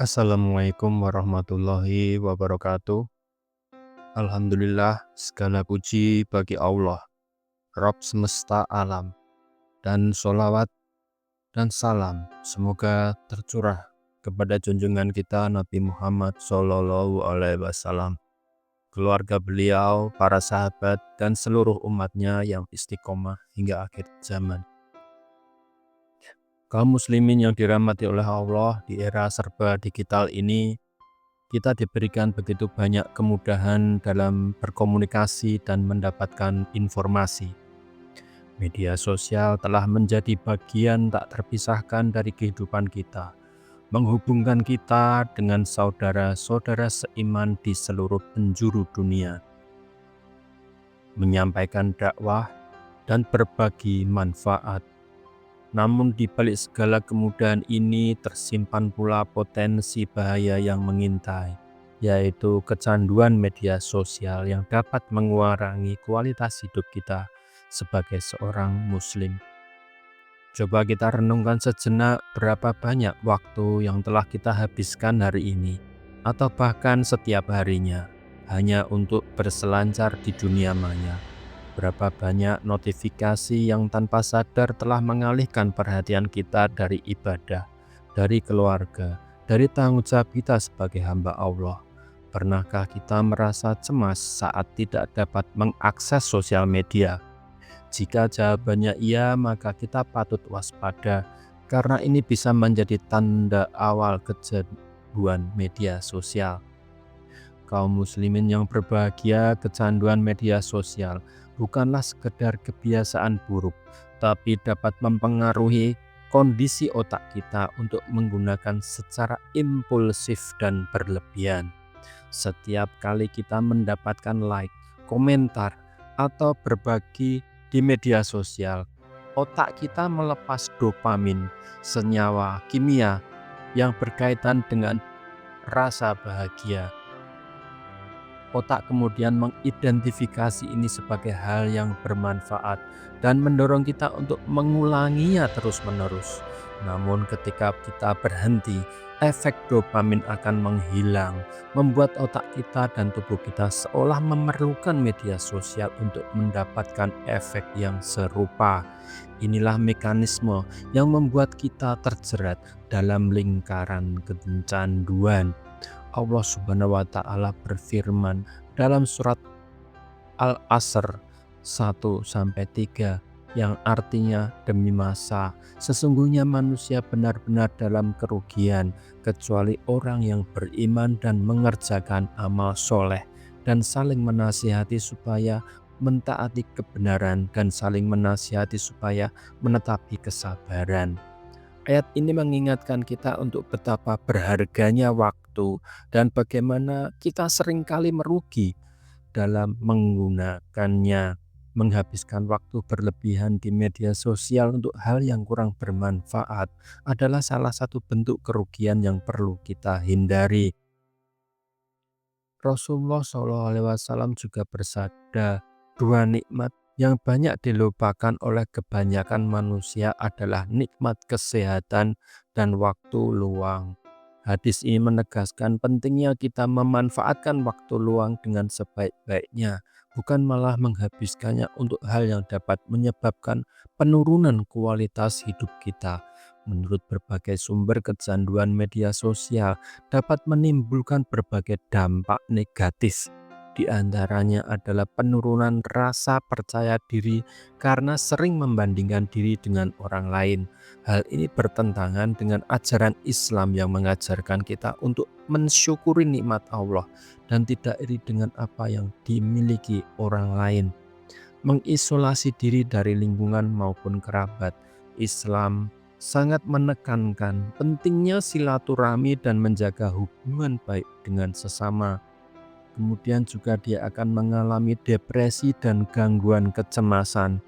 Assalamualaikum warahmatullahi wabarakatuh. Alhamdulillah, segala puji bagi Allah, Rabb semesta alam, dan sholawat dan salam semoga tercurah kepada junjungan kita Nabi Muhammad Sallallahu Alaihi Wasallam, keluarga beliau, para sahabat, dan seluruh umatnya yang istiqomah hingga akhir zaman. Kaum muslimin yang dirahmati oleh Allah, di era serba digital ini kita diberikan begitu banyak kemudahan dalam berkomunikasi dan mendapatkan informasi. Media sosial telah menjadi bagian tak terpisahkan dari kehidupan kita, menghubungkan kita dengan saudara-saudara seiman di seluruh penjuru dunia, menyampaikan dakwah dan berbagi manfaat. Namun di balik segala kemudahan ini tersimpan pula potensi bahaya yang mengintai, yaitu kecanduan media sosial yang dapat mengurangi kualitas hidup kita sebagai seorang muslim. Coba kita renungkan sejenak berapa banyak waktu yang telah kita habiskan hari ini, atau bahkan setiap harinya, hanya untuk berselancar di dunia maya. Berapa banyak notifikasi yang tanpa sadar telah mengalihkan perhatian kita dari ibadah, dari keluarga, dari tanggung jawab kita sebagai hamba Allah. Pernahkah kita merasa cemas saat tidak dapat mengakses sosial media? Jika jawabannya iya, maka kita patut waspada, karena ini bisa menjadi tanda awal kecanduan media sosial. Kaum muslimin yang berbahagia, kecanduan media sosial bukanlah sekedar kebiasaan buruk, tapi dapat mempengaruhi kondisi otak kita untuk menggunakan secara impulsif dan berlebihan. Setiap kali kita mendapatkan like, komentar, atau berbagi di media sosial, otak kita melepas dopamin, senyawa kimia yang berkaitan dengan rasa bahagia. Otak kemudian mengidentifikasi ini sebagai hal yang bermanfaat dan mendorong kita untuk mengulanginya terus-menerus. Namun ketika kita berhenti, efek dopamin akan menghilang, membuat otak kita dan tubuh kita seolah memerlukan media sosial untuk mendapatkan efek yang serupa. Inilah mekanisme yang membuat kita terjerat dalam lingkaran kecanduan. Allah Subhanahu wa Ta'ala berfirman dalam surat Al-Asr 1-3 yang artinya, demi masa sesungguhnya manusia benar-benar dalam kerugian kecuali orang yang beriman dan mengerjakan amal soleh dan saling menasihati supaya mentaati kebenaran dan saling menasihati supaya menetapi kesabaran. Ayat ini mengingatkan kita untuk betapa berharganya waktu dan bagaimana kita seringkali merugi dalam menggunakannya. Menghabiskan waktu berlebihan di media sosial untuk hal yang kurang bermanfaat adalah salah satu bentuk kerugian yang perlu kita hindari. Rasulullah SAW juga bersabda, dua nikmat yang banyak dilupakan oleh kebanyakan manusia adalah nikmat kesehatan dan waktu luang. Hadis ini menegaskan pentingnya kita memanfaatkan waktu luang dengan sebaik-baiknya, bukan malah menghabiskannya untuk hal yang dapat menyebabkan penurunan kualitas hidup kita. Menurut berbagai sumber, kecanduan media sosial dapat menimbulkan berbagai dampak negatif. Di antaranya adalah penurunan rasa percaya diri karena sering membandingkan diri dengan orang lain. Hal ini bertentangan dengan ajaran Islam yang mengajarkan kita untuk mensyukuri nikmat Allah dan tidak iri dengan apa yang dimiliki orang lain. Mengisolasi diri dari lingkungan maupun kerabat, Islam sangat menekankan pentingnya silaturahmi dan menjaga hubungan baik dengan sesama. Kemudian juga dia akan mengalami depresi dan gangguan kecemasan.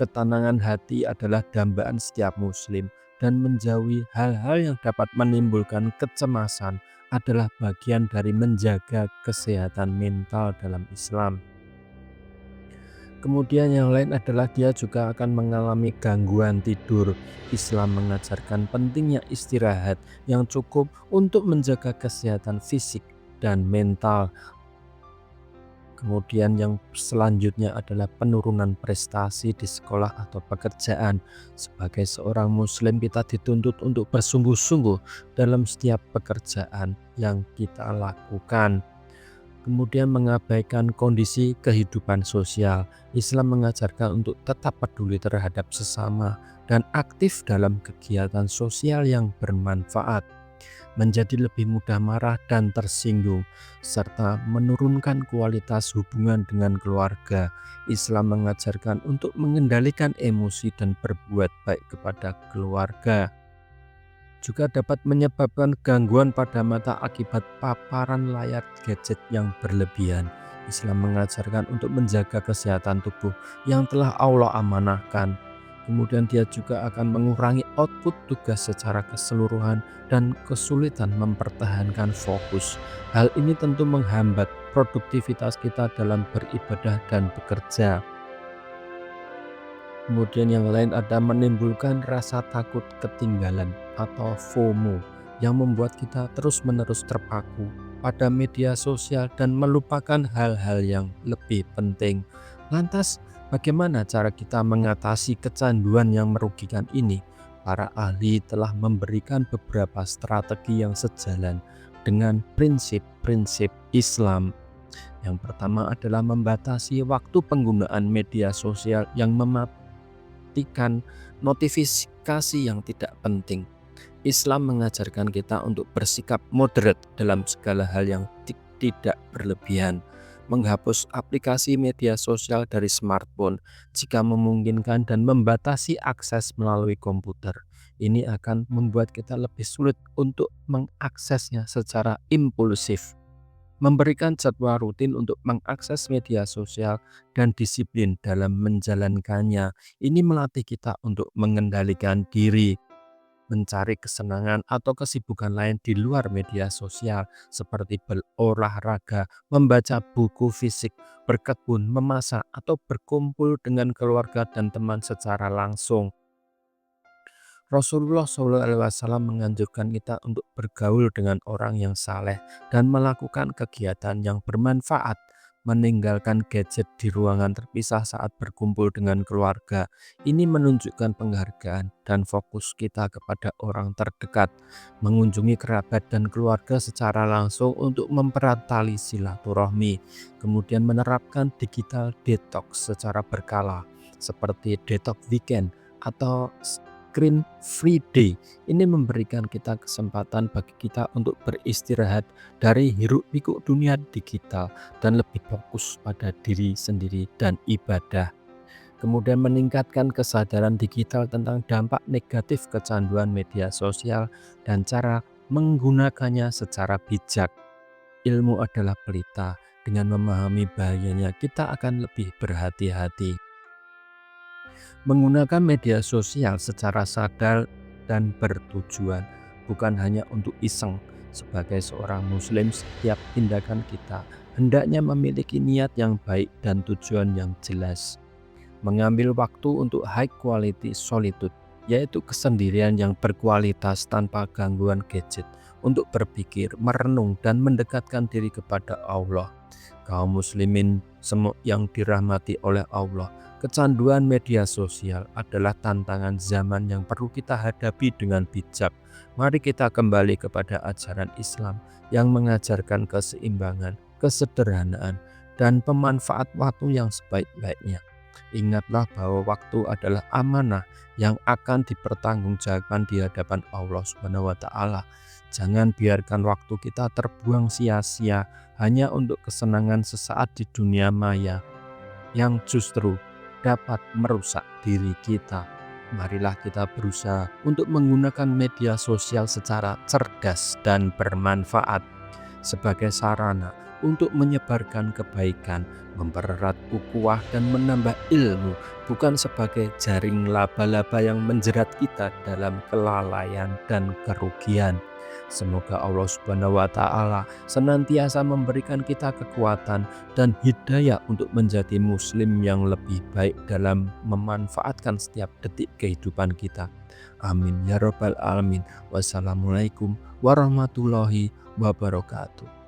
Ketenangan hati adalah dambaan setiap muslim, dan menjauhi hal-hal yang dapat menimbulkan kecemasan adalah bagian dari menjaga kesehatan mental dalam Islam. Kemudian yang lain adalah dia juga akan mengalami gangguan tidur. Islam mengajarkan pentingnya istirahat yang cukup untuk menjaga kesehatan fisik dan mental. Kemudian yang selanjutnya adalah penurunan prestasi di sekolah atau pekerjaan. Sebagai seorang muslim kita dituntut untuk bersungguh-sungguh dalam setiap pekerjaan yang kita lakukan. Kemudian mengabaikan kondisi kehidupan sosial. Islam mengajarkan untuk tetap peduli terhadap sesama dan aktif dalam kegiatan sosial yang bermanfaat. Menjadi lebih mudah marah dan tersinggung, serta menurunkan kualitas hubungan dengan keluarga. Islam mengajarkan untuk mengendalikan emosi dan berbuat baik kepada keluarga. Juga dapat menyebabkan gangguan pada mata akibat paparan layar gadget yang berlebihan. Islam mengajarkan untuk menjaga kesehatan tubuh yang telah Allah amanahkan. Kemudian dia juga akan mengurangi output tugas secara keseluruhan dan kesulitan mempertahankan fokus. Hal ini tentu menghambat produktivitas kita dalam beribadah dan bekerja. Kemudian yang lain ada menimbulkan rasa takut ketinggalan atau FOMO yang membuat kita terus-menerus terpaku pada media sosial dan melupakan hal-hal yang lebih penting. Lantas, bagaimana cara kita mengatasi kecanduan yang merugikan ini? Para ahli telah memberikan beberapa strategi yang sejalan dengan prinsip-prinsip Islam. Yang pertama adalah membatasi waktu penggunaan media sosial yang notifikasi yang tidak penting. Islam mengajarkan kita untuk bersikap moderat dalam segala hal yang tidak berlebihan. Menghapus aplikasi media sosial dari smartphone jika memungkinkan dan membatasi akses melalui komputer. Ini akan membuat kita lebih sulit untuk mengaksesnya secara impulsif. Memberikan jadwal rutin untuk mengakses media sosial dan disiplin dalam menjalankannya. Ini melatih kita untuk mengendalikan diri, mencari kesenangan atau kesibukan lain di luar media sosial seperti berolahraga, membaca buku fisik, berkebun, memasak, atau berkumpul dengan keluarga dan teman secara langsung. Rasulullah SAW menganjurkan kita untuk bergaul dengan orang yang saleh dan melakukan kegiatan yang bermanfaat, meninggalkan gadget di ruangan terpisah saat berkumpul dengan keluarga. Ini menunjukkan penghargaan dan fokus kita kepada orang terdekat, mengunjungi kerabat dan keluarga secara langsung untuk mempererat tali silaturahmi, kemudian menerapkan digital detox secara berkala, seperti detox weekend atau screen free day. Ini memberikan kita kesempatan bagi kita untuk beristirahat dari hiruk-pikuk dunia digital dan lebih fokus pada diri sendiri dan ibadah. Kemudian meningkatkan kesadaran digital tentang dampak negatif kecanduan media sosial dan cara menggunakannya secara bijak. Ilmu adalah pelita. Dengan memahami bahayanya, kita akan lebih berhati-hati. Menggunakan media sosial secara sadar dan bertujuan, bukan hanya untuk iseng. Sebagai seorang muslim, setiap tindakan kita hendaknya memiliki niat yang baik dan tujuan yang jelas. Mengambil waktu untuk high quality solitude, yaitu kesendirian yang berkualitas tanpa gangguan gadget, untuk berpikir, merenung, dan mendekatkan diri kepada Allah. Kaum muslimin semua yang dirahmati oleh Allah, kecanduan media sosial adalah tantangan zaman yang perlu kita hadapi dengan bijak. Mari kita kembali kepada ajaran Islam yang mengajarkan keseimbangan, kesederhanaan, dan pemanfaat waktu yang sebaik-baiknya. Ingatlah bahwa waktu adalah amanah yang akan dipertanggungjawabkan di hadapan Allah Subhanahu wa Ta'ala. Jangan biarkan waktu kita terbuang sia-sia hanya untuk kesenangan sesaat di dunia maya yang justru dapat merusak diri kita. Marilah kita berusaha untuk menggunakan media sosial secara cerdas dan bermanfaat sebagai sarana untuk menyebarkan kebaikan, mempererat ukhuwah dan menambah ilmu, bukan sebagai jaring laba-laba yang menjerat kita dalam kelalaian dan kerugian. Semoga Allah Subhanahu wa Ta'ala senantiasa memberikan kita kekuatan dan hidayah untuk menjadi Muslim yang lebih baik dalam memanfaatkan setiap detik kehidupan kita. Amin ya Rabbal 'Alamin. Wassalamualaikum warahmatullahi wabarakatuh.